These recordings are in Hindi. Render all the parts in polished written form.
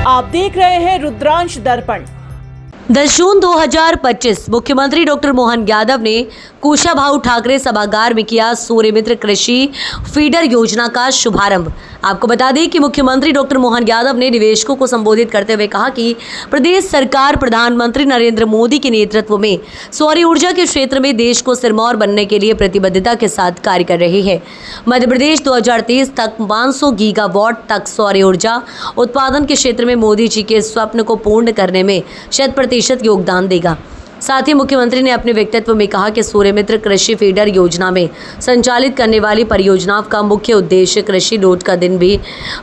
आप देख रहे हैं रुद्रांश दर्पण। 10 जून 2025 मुख्यमंत्री डॉक्टर मोहन यादव ने कुशाभाऊ ठाकरे सभागार में किया सूर्यमित्र कृषि फीडर योजना का शुभारंभ। आपको बता दें कि मुख्यमंत्री डॉक्टर मोहन यादव ने निवेशकों को संबोधित करते हुए कहा कि प्रदेश सरकार प्रधानमंत्री नरेंद्र मोदी के नेतृत्व में सौर ऊर्जा के क्षेत्र में देश को सिरमौर बनने के लिए प्रतिबद्धता के साथ कार्य कर रही है। मध्य प्रदेश 2030 तक 500 गीगावाट तक सौर ऊर्जा उत्पादन के क्षेत्र में मोदी जी के स्वप्न को पूर्ण करने में 100% योगदान देगा। साथ ही मुख्यमंत्री ने अपने वक्तव्य में कहा कि सूर्यमित्र कृषि फीडर योजना में संचालित करने वाली परियोजनाओं का मुख्य उद्देश्य कृषि लोड का दिन भी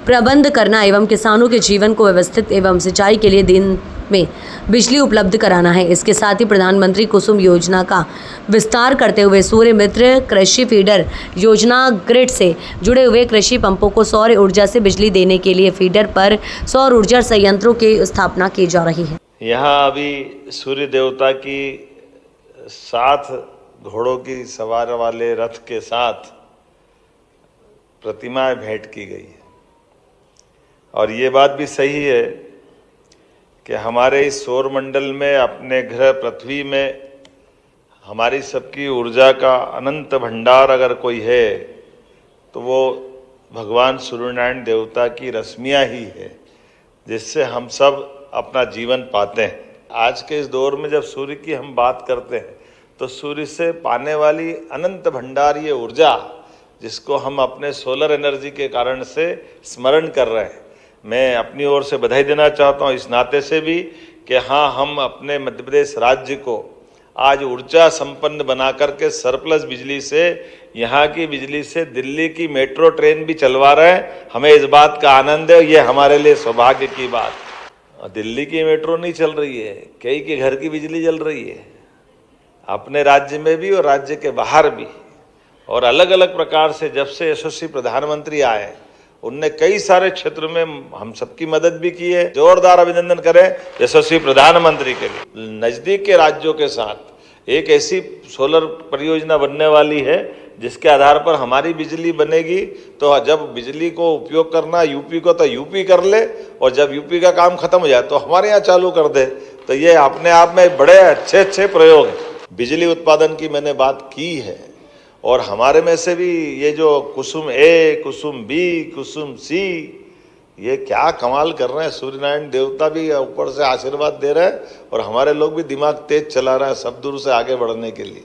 प्रबंध करना एवं किसानों के जीवन को व्यवस्थित एवं सिंचाई के लिए दिन में बिजली उपलब्ध कराना है। इसके साथ ही प्रधानमंत्री कुसुम योजना का विस्तार करते हुए सूर्यमित्र कृषि फीडर योजना ग्रिड से जुड़े हुए कृषि पंपों को सौर ऊर्जा से बिजली देने के लिए फीडर पर सौर ऊर्जा संयंत्रों की स्थापना की जा रही है। यहाँ अभी सूर्य देवता की 7 घोड़ों की सवार वाले रथ के साथ प्रतिमाएं भेंट की गई है। और ये बात भी सही है कि हमारे इस सौर मंडल में अपने ग्रह पृथ्वी में हमारी सबकी ऊर्जा का अनंत भंडार अगर कोई है तो वो भगवान सूर्यनारायण देवता की रश्मियाँ ही है, जिससे हम सब अपना जीवन पाते हैं। आज के इस दौर में जब सूर्य की हम बात करते हैं तो सूर्य से पाने वाली अनंत भंडार ये ऊर्जा, जिसको हम अपने सोलर एनर्जी के कारण से स्मरण कर रहे हैं, मैं अपनी ओर से बधाई देना चाहता हूँ इस नाते से भी कि हाँ, हम अपने मध्य प्रदेश राज्य को आज ऊर्जा संपन्न बना करके सरप्लस बिजली से, यहाँ की बिजली से दिल्ली की मेट्रो ट्रेन भी चलवा रहे हैं। हमें इस बात का आनंद है, ये हमारे लिए सौभाग्य की बात। दिल्ली की मेट्रो नहीं चल रही है, कई के घर की बिजली चल रही है, अपने राज्य में भी और राज्य के बाहर भी। और अलग अलग प्रकार से जब से यशस्वी प्रधानमंत्री आए, उनने कई सारे क्षेत्र में हम सबकी मदद भी की है। जोरदार अभिनंदन करें यशस्वी प्रधानमंत्री के लिए। नजदीक के राज्यों के साथ एक ऐसी सोलर परियोजना बनने वाली है जिसके आधार पर हमारी बिजली बनेगी। तो जब बिजली को उपयोग करना यूपी को तो यूपी कर ले, और जब यूपी का काम खत्म हो जाए तो हमारे यहाँ चालू कर दे। तो ये अपने आप में बड़े अच्छे प्रयोग हैं। बिजली उत्पादन की मैंने बात की है, और हमारे में से भी ये जो कुसुम ए, कुसुम बी, कुसुम सी, ये क्या कमाल कर रहे हैं। सूर्यनारायण देवता भी ऊपर से आशीर्वाद दे रहे हैं और हमारे लोग भी दिमाग तेज चला रहे हैं सब दूर से आगे बढ़ने के लिए।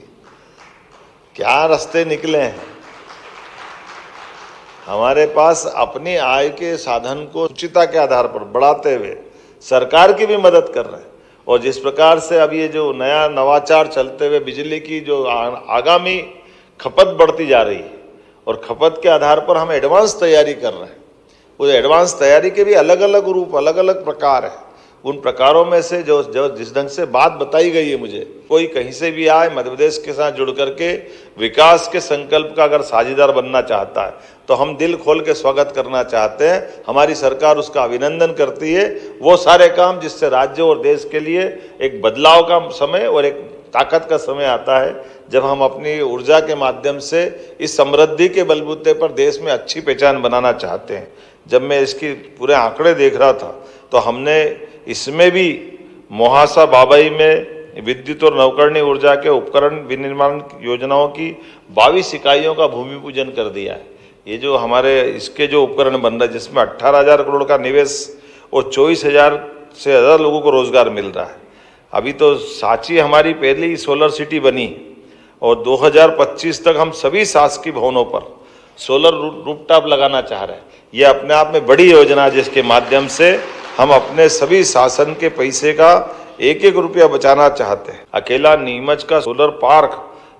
क्या रास्ते निकले हैं। हमारे पास अपनी आय के साधन को उचितता के आधार पर बढ़ाते हुए सरकार की भी मदद कर रहे हैं। और जिस प्रकार से अब ये जो नया नवाचार चलते हुए बिजली की जो आगामी खपत बढ़ती जा रही है, और खपत के आधार पर हम एडवांस तैयारी कर रहे हैं। उस एडवांस तैयारी के भी अलग अलग रूप, अलग अलग प्रकार है। उन प्रकारों में से जो जिस ढंग से बात बताई गई है, मुझे कोई कहीं से भी आए मध्य प्रदेश के साथ जुड़ करके विकास के संकल्प का अगर साझेदार बनना चाहता है तो हम दिल खोल के स्वागत करना चाहते हैं। हमारी सरकार उसका अभिनंदन करती है। वो सारे काम जिससे राज्य और देश के लिए एक बदलाव का समय और एक ताकत का समय आता है, जब हम अपनी ऊर्जा के माध्यम से इस समृद्धि के बलबूते पर देश में अच्छी पहचान बनाना चाहते हैं। जब मैं इसकी पूरे आंकड़े देख रहा था तो हमने इसमें भी मोहासा बाबई में विद्युत और नवकरणीय ऊर्जा के उपकरण विनिर्माण योजनाओं की 22 इकाइयों का भूमि पूजन कर दिया है। ये जो हमारे इसके जो उपकरण बन रहे हैं, जिसमें 18,000 करोड़ का निवेश और 24,000 से ज़्यादा लोगों को रोजगार मिल रहा है। अभी तो सांची हमारी पहली सोलर सिटी बनी, और 2025 तक हम सभी शासकीय भवनों पर सोलर रूफटॉप लगाना चाह रहे हैं। ये अपने आप में बड़ी योजना है, जिसके माध्यम से हम अपने सभी शासन के पैसे का एक रुपया बचाना चाहते हैं। अकेला नीमच का सोलर पार्क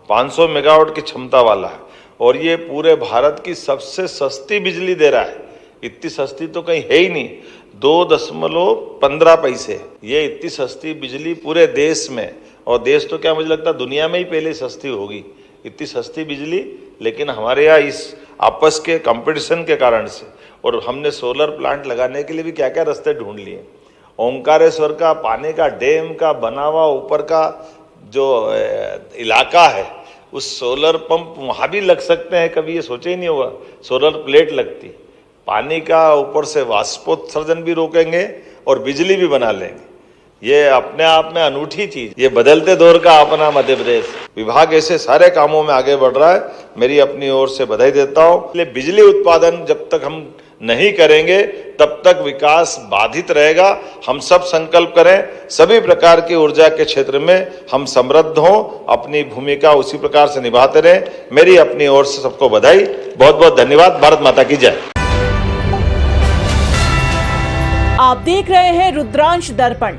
500 मेगावाट की क्षमता वाला है, और ये पूरे भारत की सबसे सस्ती बिजली दे रहा है। इतनी सस्ती तो कहीं है ही नहीं, 2.15 पैसे। ये इतनी सस्ती बिजली पूरे देश में, और देश तो क्या मुझे लगता है दुनिया में ही पहले सस्ती होगी, इतनी सस्ती बिजली। लेकिन हमारे यहाँ इस आपस के कंपटीशन के कारण से, और हमने सोलर प्लांट लगाने के लिए भी क्या क्या रास्ते ढूंढ लिए। ओंकारेश्वर का पानी का डैम का बना हुआ ऊपर का जो इलाका है, उस सोलर पंप वहाँ भी लग सकते हैं। कभी ये सोचे ही नहीं होगा सोलर प्लेट लगती। पानी का ऊपर से वाष्पोत्सर्जन भी रोकेंगे और बिजली भी बना लेंगे। ये अपने आप में अनूठी चीज, ये बदलते दौर का अपना मध्य प्रदेश। विभाग ऐसे सारे कामों में आगे बढ़ रहा है, मेरी अपनी ओर से बधाई देता हूं। इसलिए बिजली उत्पादन जब तक हम नहीं करेंगे तब तक विकास बाधित रहेगा। हम सब संकल्प करें, सभी प्रकार की ऊर्जा के क्षेत्र में हम समृद्ध हों, अपनी भूमिका उसी प्रकार से निभाते रहें। मेरी अपनी ओर से सबको बधाई, बहुत बहुत धन्यवाद। भारत माता की जय। आप देख रहे हैं रुद्रांश दर्पण।